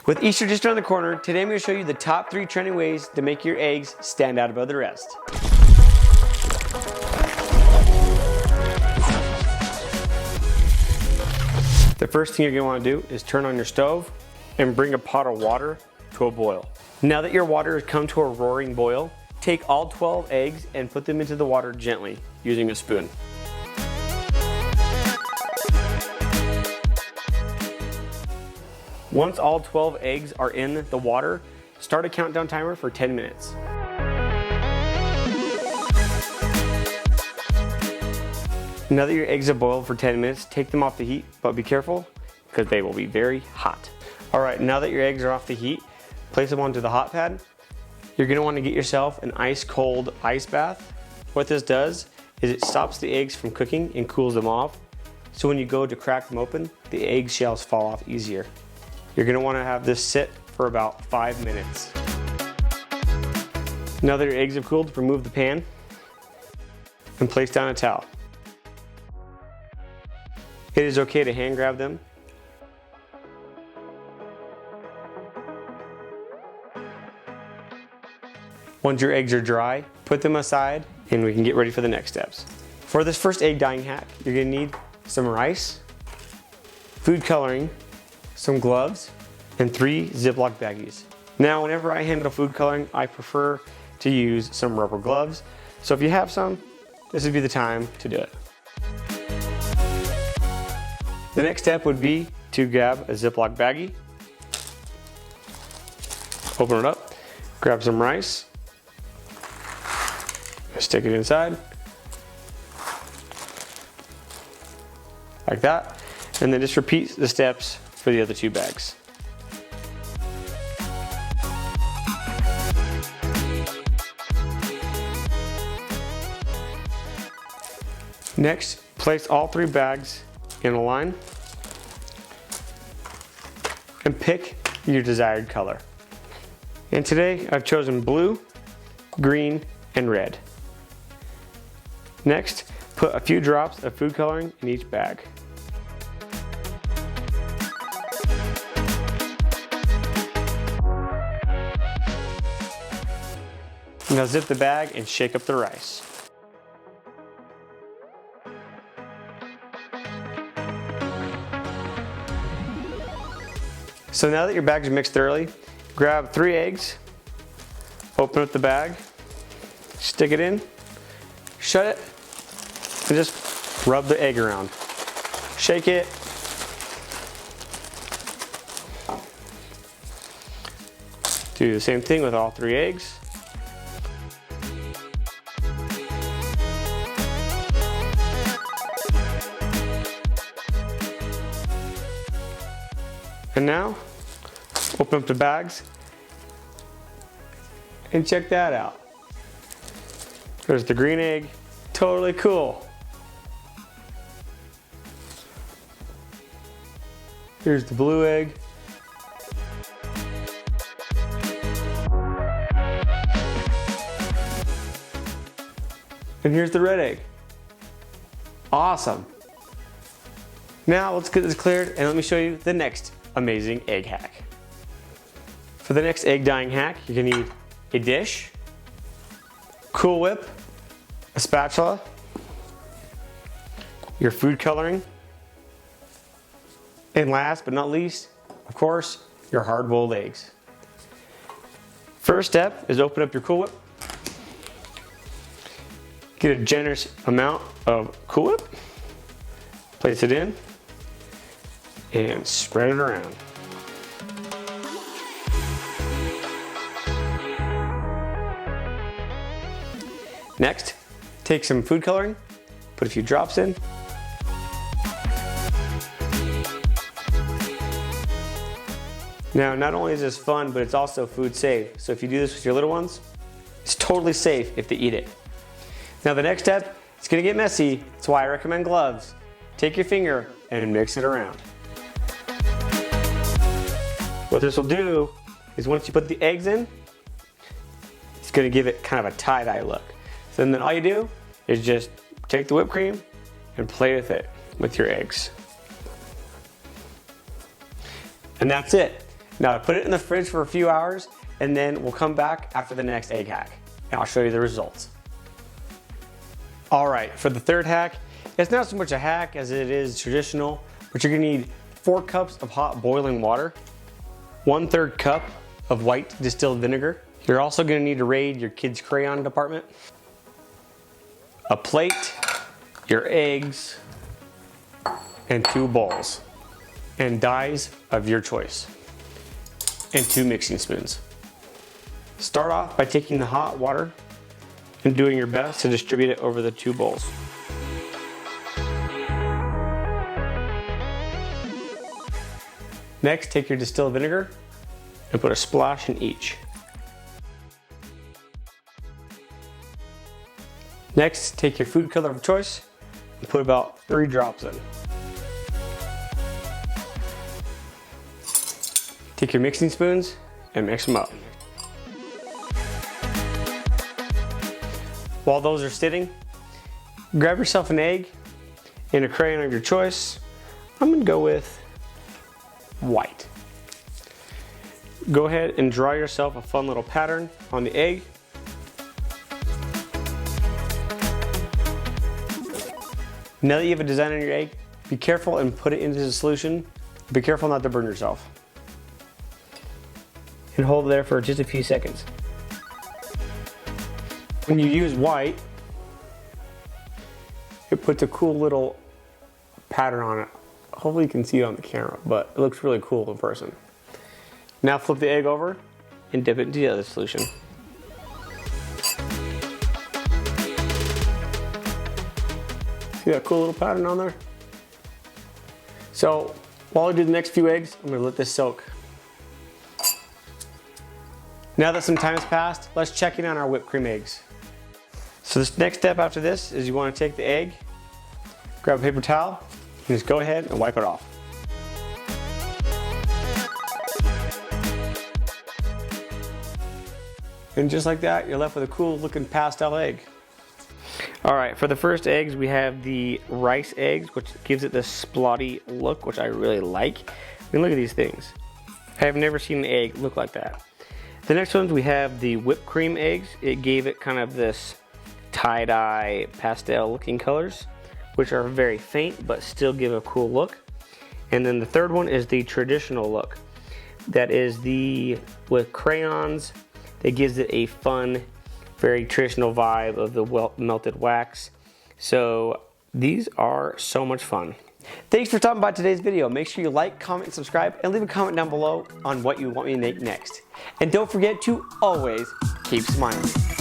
With Easter just around the corner, today I'm going to show you the top 3 trending ways to make your eggs stand out above the rest. The first thing you're going to want to do is turn on your stove and bring a pot of water to a boil. Now that your water has come to a roaring boil, take all 12 eggs and put them into the water gently using a spoon. Once all 12 eggs are in the water, start a countdown timer for 10 minutes. Now that your eggs have boiled for 10 minutes, take them off the heat, but be careful because they will be very hot. All right, now that your eggs are off the heat, place them onto the hot pad. You're gonna wanna get yourself an ice cold ice bath. What this does is it stops the eggs from cooking and cools them off. So when you go to crack them open, the egg shells fall off easier. You're gonna wanna have this sit for about 5 minutes. Now that your eggs have cooled, remove the pan and place down a towel. It is okay to hand grab them. Once your eggs are dry, put them aside and we can get ready for the next steps. For this first egg dyeing hack, you're gonna need some rice, food coloring, some gloves, and 3 Ziploc baggies. Now, whenever I handle food coloring, I prefer to use some rubber gloves. So if you have some, this would be the time to do it. The next step would be to grab a Ziploc baggie, open it up, grab some rice, stick it inside, like that, and then just repeat the steps for the other 2 bags. Next, place all 3 bags in a line and pick your desired color. And today I've chosen blue, green, and red. Next, put a few drops of food coloring in each bag. Now zip the bag and shake up the rice. So now that your bags are mixed thoroughly, grab 3 eggs, open up the bag, stick it in, shut it, and just rub the egg around. Shake it. Do the same thing with all 3 eggs. And now, open up the bags and check that out. There's the green egg, totally cool. Here's the blue egg. And here's the red egg. Awesome. Now let's get this cleared and let me show you the next amazing egg hack. For the next egg dyeing hack, you're gonna need a dish, Cool Whip, a spatula, your food coloring, and last but not least, of course, your hard-boiled eggs. First step is open up your Cool Whip. Get a generous amount of Cool Whip, place it in, and spread it around. Next, take some food coloring, put a few drops in. Now, not only is this fun, but it's also food safe. So if you do this with your little ones, it's totally safe if they eat it. Now the next step, it's gonna get messy. That's why I recommend gloves. Take your finger and mix it around. What this will do is once you put the eggs in, it's gonna give it kind of a tie-dye look. So then all you do is just take the whipped cream and play with it with your eggs. And that's it. Now put it in the fridge for a few hours and then we'll come back after the next egg hack and I'll show you the results. All right, for the third hack, it's not so much a hack as it is traditional, but you're gonna need 4 cups of hot boiling water, 1/3 cup of white distilled vinegar. You're also gonna need to raid your kids' crayon department, a plate, your eggs, and 2 bowls, and dyes of your choice, and 2 mixing spoons. Start off by taking the hot water and doing your best to distribute it over the 2 bowls. Next, take your distilled vinegar and put a splash in each. Next, take your food color of choice and put about 3 drops in. Take your mixing spoons and mix them up. While those are sitting, grab yourself an egg and a crayon of your choice. I'm gonna go with white. Go ahead and draw yourself a fun little pattern on the egg. Now that you have a design on your egg, be careful and put it into the solution. Be careful not to burn yourself. And hold it there for just a few seconds. When you use white, it puts a cool little pattern on it. Hopefully you can see it on the camera, but it looks really cool in person. Now flip the egg over and dip it into the other solution. See that cool little pattern on there? So while I do the next few eggs, I'm gonna let this soak. Now that some time has passed, let's check in on our whipped cream eggs. So this next step after this is you want to take the egg, grab a paper towel, and just go ahead and wipe it off. And just like that, you're left with a cool looking pastel egg. All right, for the first eggs, we have the rice eggs, which gives it this splotty look, which I really like. I mean, look at these things. I have never seen an egg look like that. The next ones, we have the whipped cream eggs. It gave it kind of this tie-dye pastel looking colors, which are very faint, but still give a cool look. And then the third one is the traditional look. That is the, with crayons, that gives it a fun, very traditional vibe of the melted wax. So these are so much fun. Thanks for stopping by today's video. Make sure you like, comment, and subscribe, and leave a comment down below on what you want me to make next. And don't forget to always keep smiling.